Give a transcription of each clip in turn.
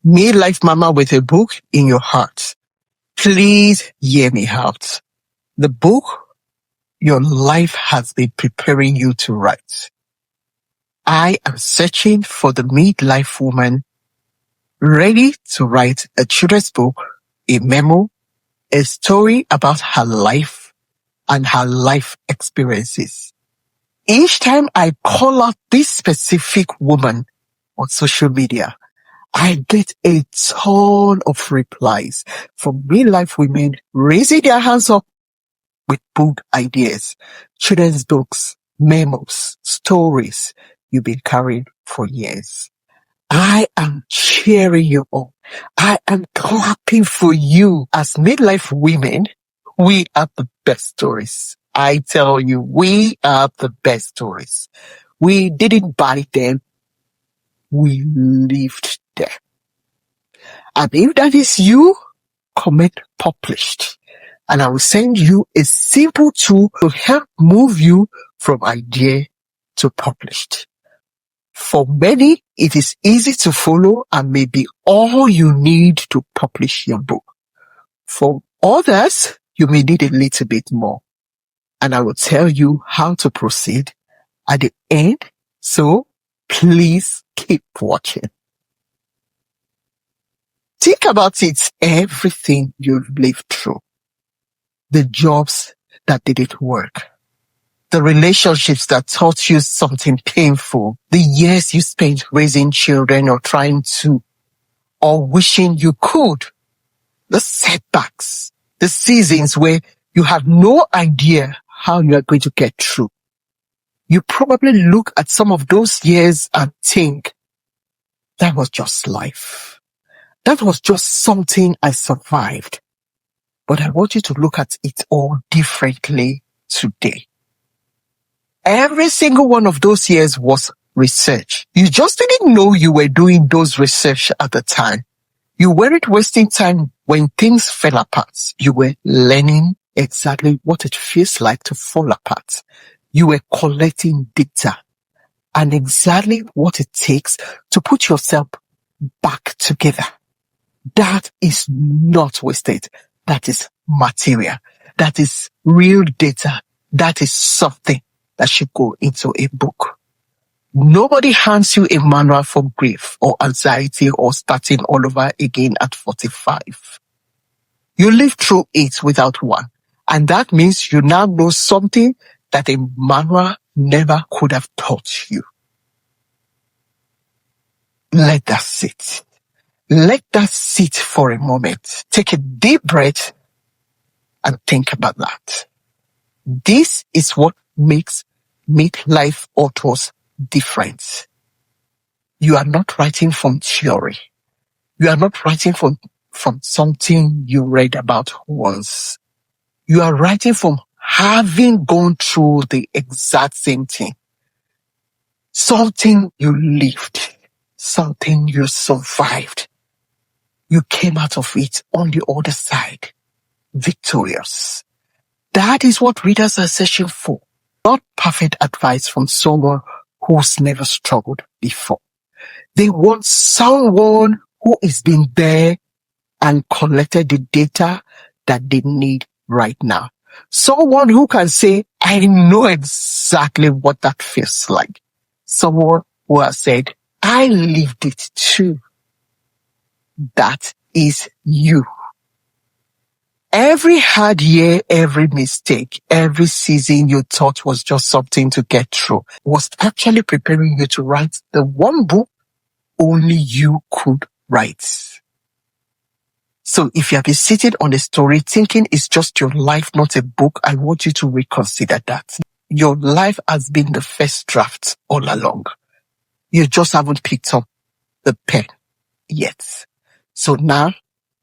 Midlife mama with a book in your heart. Please hear me out. The book your life has been preparing you to write. I am searching for the midlife woman ready to write a children's book, a memo, a story about her life and her life experiences. Each time I call out this specific woman on social media, I get a ton of replies from real-life women raising their hands up with book ideas, children's books, memos, stories you've been carrying for years. I am cheering you on. I am clapping for you. As midlife women, we are the best stories. I tell you, we are the best stories. We didn't buy them. We lived them. And if that is you, comment published. And I will send you a simple tool to help move you from idea to published. For many, it is easy to follow and may be all you need to publish your book. For others, you may need a little bit more. And I will tell you how to proceed at the end. So please keep watching. Think about it, everything you've lived through. The jobs that didn't work. The relationships that taught you something painful. The years you spent raising children or trying to, or wishing you could. The setbacks. The seasons where you have no idea how you are going to get through. You probably look at some of those years and think, that was just life. That was just something I survived. But I want you to look at it all differently today. Every single one of those years was research. You just didn't know you were doing those research at the time. You weren't wasting time when things fell apart. You were learning exactly what it feels like to fall apart. You were collecting data and exactly what it takes to put yourself back together. That is not wasted. That is material. That is real data. That is something that should go into a book. Nobody hands you a manual for grief or anxiety or starting all over again at 45. You lived through it without one. And that means you now know something that a manual never could have taught you. Let that sit. Let that sit for a moment. Take a deep breath and think about that. This is what makes midlife authors different. You are not writing from theory. You are not writing from something you read about once. You are writing from having gone through the exact same thing. Something you lived. Something you survived. You came out of it on the other side, victorious. That is what readers are searching for. Not perfect advice from someone who's never struggled before. They want someone who has been there and collected the data that they need right now. Someone who can say, I know exactly what that feels like. Someone who has said, I lived it too. That is you. Every hard year, every mistake, every season you thought was just something to get through was actually preparing you to write the one book only you could write. So if you have been sitting on a story thinking it's just your life, not a book, I want you to reconsider that. Your life has been the first draft all along. You just haven't picked up the pen yet. So now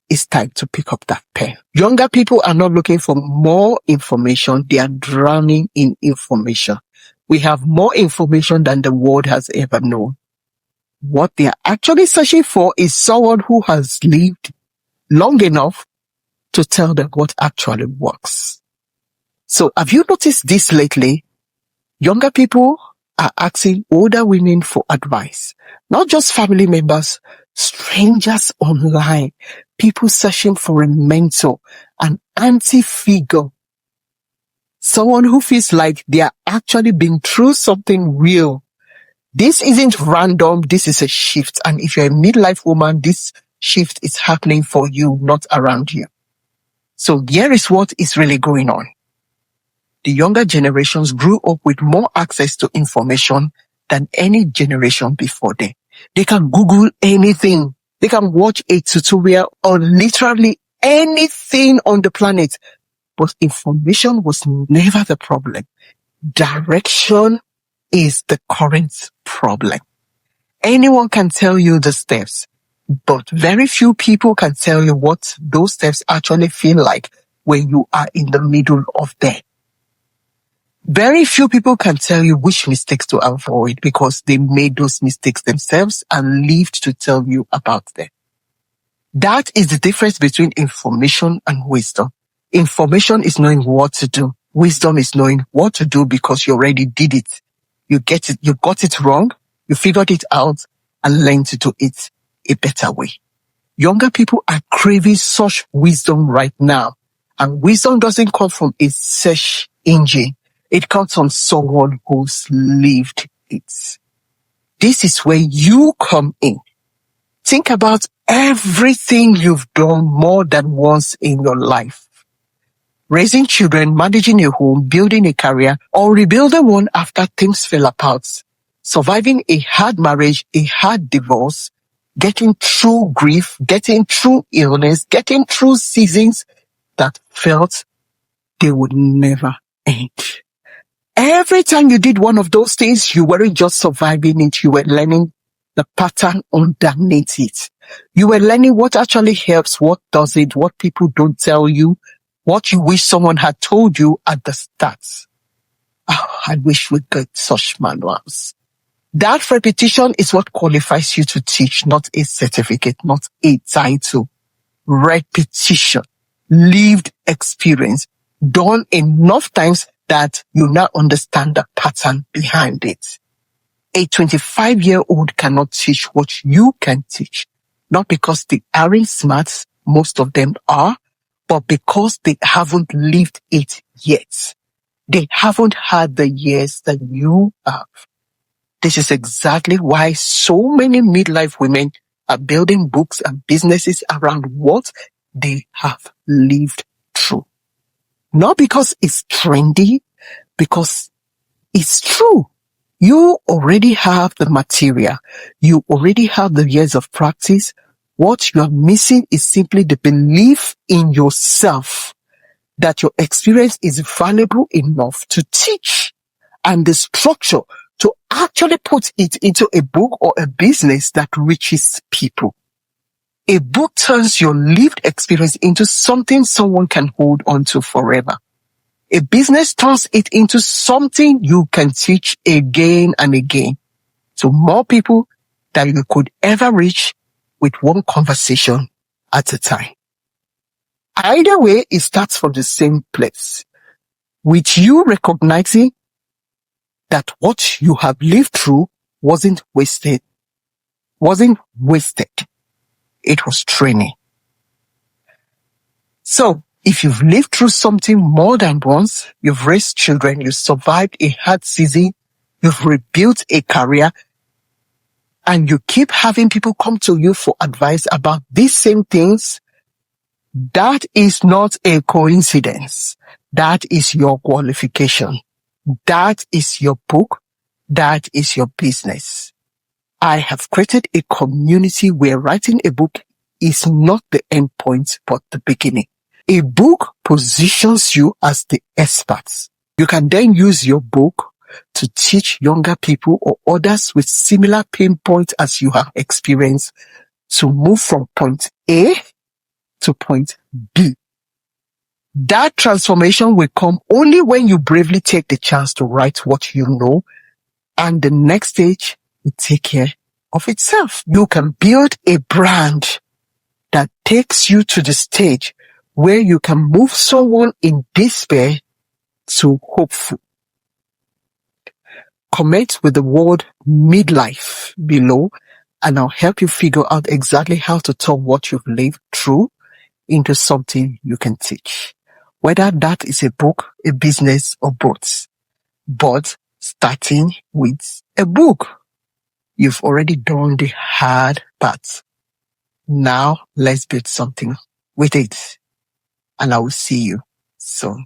it's time to pick up that pen. Younger people are not looking for more information. They are drowning in information. We have more information than the world has ever known. What they are actually searching for is someone who has lived long enough to tell them what actually works. So have you noticed this lately? Younger people are asking older women for advice, not just family members, strangers online, people searching for a mentor, an auntie figure, someone who feels like they are actually been through something real. This isn't random, this is a shift. And if you're a midlife woman, this shift is happening for you, not around you. So here is what is really going on. The younger generations grew up with more access to information than any generation before them. They can Google anything. They can watch a tutorial on literally anything on the planet. But information was never the problem. Direction is the current problem. Anyone can tell you the steps, but very few people can tell you what those steps actually feel like when you are in the middle of them. Very few people can tell you which mistakes to avoid because they made those mistakes themselves and lived to tell you about them. That is the difference between information and wisdom. Information is knowing what to do. Wisdom is knowing what to do because you already did it. You got it wrong, you figured it out and learned to do it a better way. Younger people are craving such wisdom right now. And wisdom doesn't come from a search engine. It comes from someone who's lived it. This is where you come in. Think about everything you've done more than once in your life. Raising children, managing a home, building a career, or rebuilding one after things fell apart. Surviving a hard marriage, a hard divorce, getting through grief, getting through illness, getting through seasons that felt they would never end. Every time you did one of those things, you weren't just surviving it, you were learning the pattern underneath it. You were learning what actually helps, what doesn't, what people don't tell you, what you wish someone had told you at the start. Oh, I wish we got such manuals. That repetition is what qualifies you to teach, not a certificate, not a title. Repetition, lived experience, done enough times that you now understand the pattern behind it. A 25-year-old cannot teach what you can teach, not because they aren't smart, most of them are, but because they haven't lived it yet. They haven't had the years that you have. This is exactly why so many midlife women are building books and businesses around what they have lived through. Not because it's trendy, because it's true. You already have the material. You already have the years of practice. What you are missing is simply the belief in yourself that your experience is valuable enough to teach and the structure to actually put it into a book or a business that reaches people. A book turns your lived experience into something someone can hold on to forever. A business turns it into something you can teach again and again to more people than you could ever reach with one conversation at a time. Either way, it starts from the same place, with you recognizing that what you have lived through wasn't wasted. It was training. So, if you've lived through something more than once, you've raised children, you survived a hard season, you've rebuilt a career, and you keep having people come to you for advice about these same things, that is not a coincidence. That is your qualification. That is your book. That is your business. I have created a community where writing a book is not the end point, but the beginning. A book positions you as the experts. You can then use your book to teach younger people or others with similar pain points as you have experienced to move from point A to point B. That transformation will come only when you bravely take the chance to write what you know, and the next stage will take care of itself. You can build a brand that takes you to the stage where you can move someone in despair to hopeful. Comment with the word midlife below and I'll help you figure out exactly how to turn what you've lived through into something you can teach. Whether that is a book, a business, or both. But starting with a book. You've already done the hard part. Now let's build something with it. And I will see you soon.